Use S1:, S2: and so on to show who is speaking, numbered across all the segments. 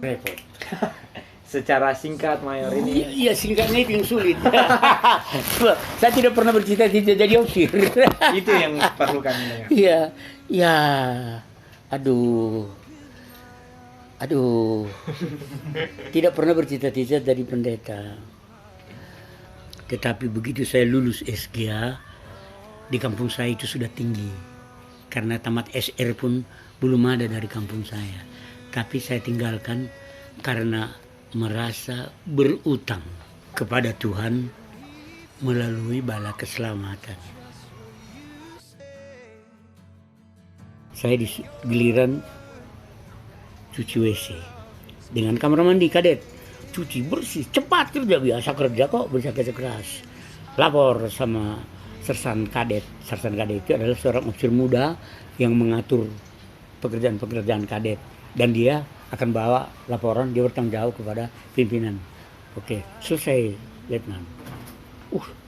S1: Repot. Secara singkat Mayor ini.
S2: Iya, singkatnya itu yang sulit. Saya tidak pernah bercita-cita jadi opsir.
S1: Itu yang perlu kami dengar.
S2: Iya, ya, aduh, tidak pernah bercita-cita jadi pendeta. Tetapi begitu saya lulus SGA, di kampung saya itu sudah tinggi. Karena tamat SR pun belum ada dari kampung saya. Tapi saya tinggalkan karena merasa berutang kepada Tuhan melalui bala keselamatan. Saya di giliran cuci WC dengan kamar mandi kadet, cuci bersih cepat, kerja biasa kerja kok, bisa kerja keras. Lapor sama sersan kadet. Sersan kadet itu adalah seorang officer muda yang mengatur pekerjaan-pekerjaan kadet, dan dia akan bawa laporan, dia bertanggung jawab kepada pimpinan. Oke, selesai Letnan.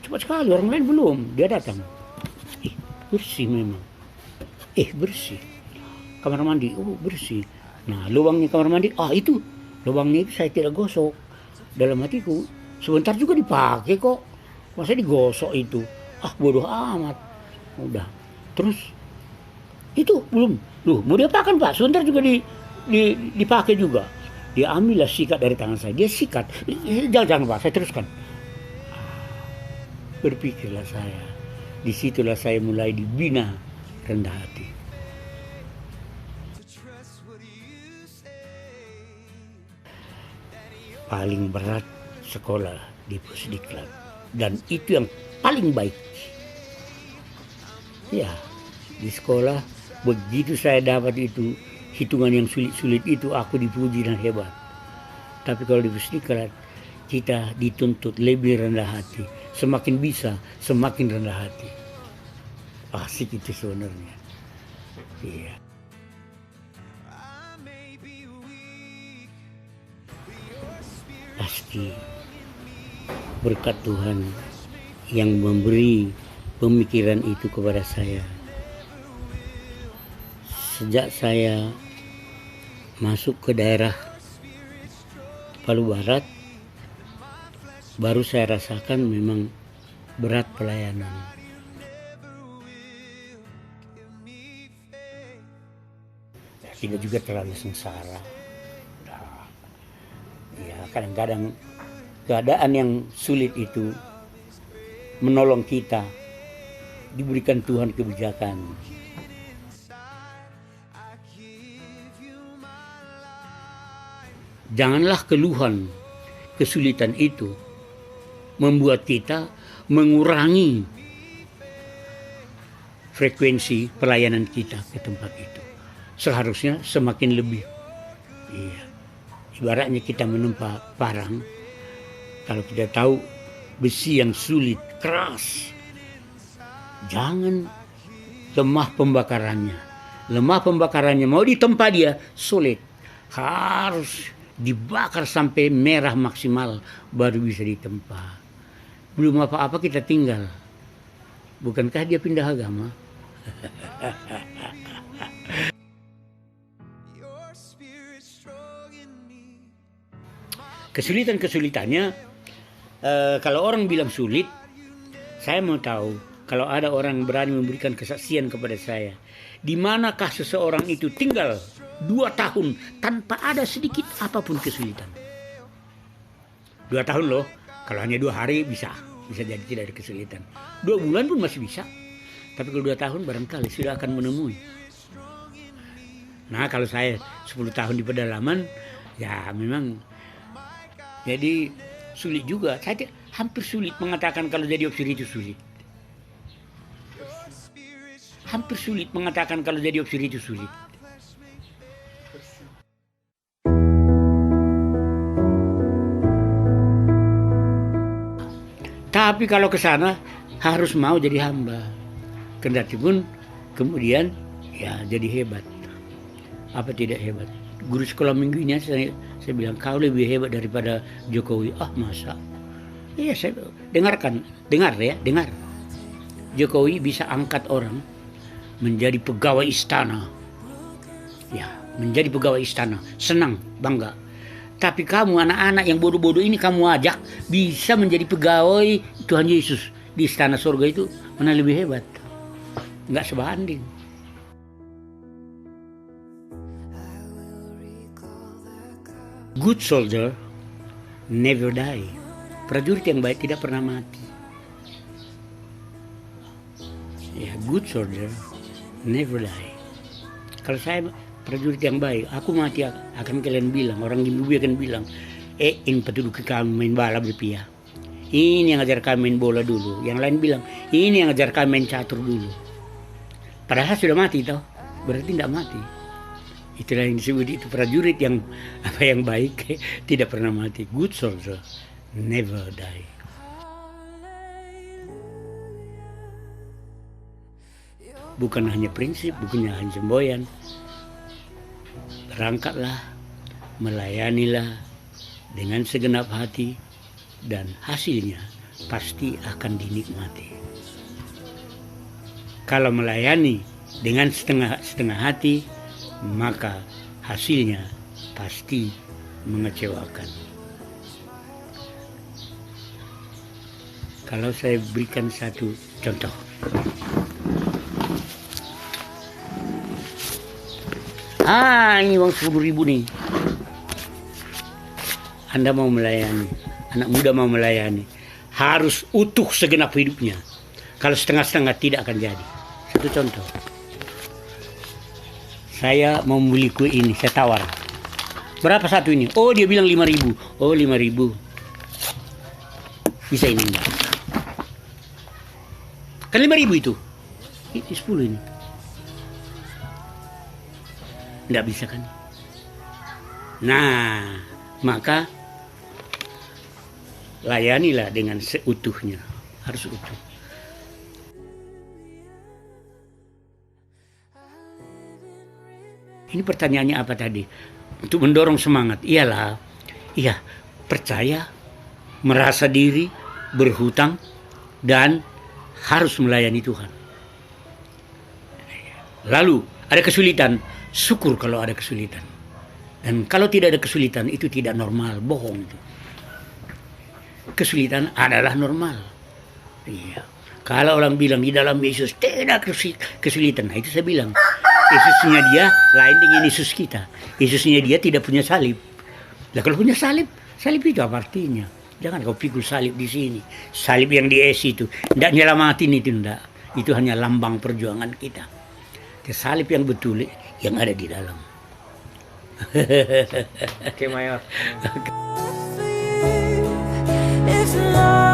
S2: Cepat sekali, orang lain belum, dia datang. Bersih memang. Bersih. Kamar mandi, bersih. Nah, lubangnya kamar mandi, itu lubangnya itu saya tidak gosok. Dalam hatiku, sebentar juga dipakai kok. Masa digosok itu? Bodoh amat. Udah. Terus, itu belum. Mau diapakan Pak? Sebentar juga dipakai juga. Dia ambillah sikat dari tangan saya. Dia sikat. Jangan Pak, saya teruskan. Berpikirlah saya. Disitulah saya mulai dibina rendah hati. Paling berat sekolah di Pusdiklat. Dan itu yang paling baik. Ya, di sekolah begitu saya dapat itu, hitungan yang sulit-sulit itu, aku dipuji dan hebat. Tapi kalau di Pusdiklat, kita dituntut lebih rendah hati. Semakin bisa, semakin rendah hati. Asik itu sebenarnya. Iya. Pasti berkat Tuhan yang memberi pemikiran itu kepada saya. Sejak saya masuk ke daerah Palu Barat, baru saya rasakan memang berat pelayanan. Tidak juga terlalu sengsara. Ya, kadang-kadang keadaan yang sulit itu menolong kita, diberikan Tuhan kebijakan. Janganlah keluhan, kesulitan itu membuat kita mengurangi frekuensi pelayanan kita ke tempat itu. Seharusnya semakin lebih. Iya. Ibaratnya kita menempa parang, kalau kita tahu besi yang sulit, keras, jangan lemah pembakarannya. Lemah pembakarannya mau ditempa dia sulit. Harus dibakar sampai merah maksimal baru bisa ditempa. Belum apa-apa kita tinggal. Bukankah dia pindah agama? Kesulitan-kesulitannya, kalau orang bilang sulit, saya mau tahu kalau ada orang berani memberikan kesaksian kepada saya, di manakah seseorang itu tinggal 2 tahun tanpa ada sedikit apapun kesulitan. 2 tahun loh, kalau hanya 2 hari bisa jadi tidak ada kesulitan. 2 bulan pun masih bisa, tapi kalau 2 tahun barangkali sudah akan menemui. Nah, kalau saya 10 tahun di pedalaman, ya memang jadi sulit juga. Saya hampir sulit mengatakan kalau jadi opsir itu sulit. Hampir sulit mengatakan kalau jadi opsir itu sulit. Tapi kalau ke sana harus mau jadi hamba. Kendati pun kemudian ya jadi hebat. Apa tidak hebat? Guru sekolah minggunya saya bilang, kau lebih hebat daripada Jokowi. Masa? Iya, saya dengar. Jokowi bisa angkat orang menjadi pegawai istana. Ya, menjadi pegawai istana, senang, bangga. Tapi kamu anak-anak yang bodoh-bodoh ini kamu ajak bisa menjadi pegawai Tuhan Yesus di istana surga, itu mana lebih hebat? Nggak sebanding. Good soldier never die. Prajurit yang baik tidak pernah mati. Ya, good soldier never die. Kalau saya prajurit yang baik, aku mati akan kalian bilang, orang Zimbabwe akan bilang, ini penduduk kami main bala berpihak. Ini yang ajar kami main bola dulu. Yang lain bilang, ini yang ajar kami main catur dulu. Padahal sudah mati toh, berarti tidak mati. Itulah yang disebut itu prajurit yang baik tidak pernah mati. Good soldier never die. Bukan hanya prinsip, bukan hanya semboyan. Berangkatlah, melayanilah dengan segenap hati, dan hasilnya pasti akan dinikmati. Kalau melayani dengan setengah hati, maka hasilnya pasti mengecewakan. Kalau saya berikan satu contoh. Ini uang 10.000 nih. Anda mau melayani, anak muda mau melayani, harus utuh segenap hidupnya. Kalau setengah-setengah tidak akan jadi. Satu contoh. Saya mau beli kue ini, saya tawar. Berapa satu ini? Oh, dia bilang 5.000. Oh, 5.000. Bisa ini enggak? Kan 5.000 itu. Ini 10 ini. Enggak bisa kan? Nah, maka layanilah dengan seutuhnya. Harus utuh. Ini pertanyaannya apa tadi? Untuk mendorong semangat. Iyalah, iya, percaya, merasa diri, berhutang, dan harus melayani Tuhan. Lalu ada kesulitan, syukur kalau ada kesulitan. Dan kalau tidak ada kesulitan, itu tidak normal, bohong itu. Kesulitan adalah normal. Iya. Kalau orang bilang di dalam Yesus tidak kesulitan, nah itu saya bilang, Yesusnya dia lain dengan Yesus kita. Yesusnya dia tidak punya salib. Nah kalau punya salib, salib itu apa artinya? Jangan kau pikul salib di sini. Salib yang di es itu, tidak nyelamatin itu, tidak. Itu hanya lambang perjuangan kita. Salib yang betul, yang ada di dalam.
S1: Oke, Mayor.
S3: If love